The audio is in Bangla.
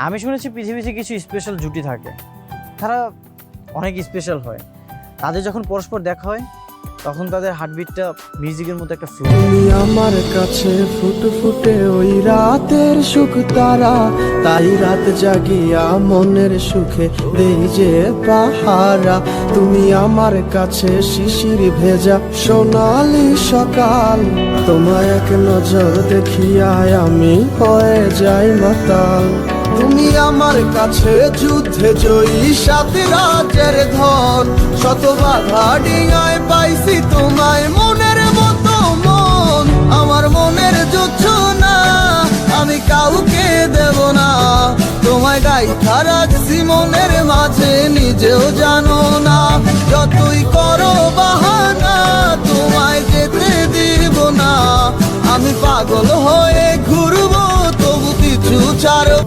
আমি শুনেছি পৃথিবীতে কিছু স্পেশাল জুটি থাকে, তারা অনেক স্পেশাল হয়। তাদের যখন পরস্পর দেখা হয় তখন তাদের হার্টবিটটা মিউজিকের মতো একটা ফ্লো। তুমি আমার কাছে ফুটফুটে ওই রাতের সুখ তারা, তাই রাত জাগিয়া মনের সুখে দেই যে পাহারা। তুমি আমার কাছে শিশির ভেজা সোনালি সকাল, তোমায় এক নজর দেখিয়ায় আমি হয়ে যাই মাতাল। তুমি আমার কাছে যুদ্ধে জয়ী সাত রাজের ধন, শত বাধা ডিঙায় পাইছি তোমায় মনের মতো মন। আমার মনের যুদ্ধ না আমি কাউকে দেব না, তোমায় গাইথা রাখছি মনের মাঝে নিজেও জানো না। যতই করো বাহানা তোমায় যেতে দিব না, আমি পাগল হয়ে ঘুরবো তবু পিছু ছাড়ো।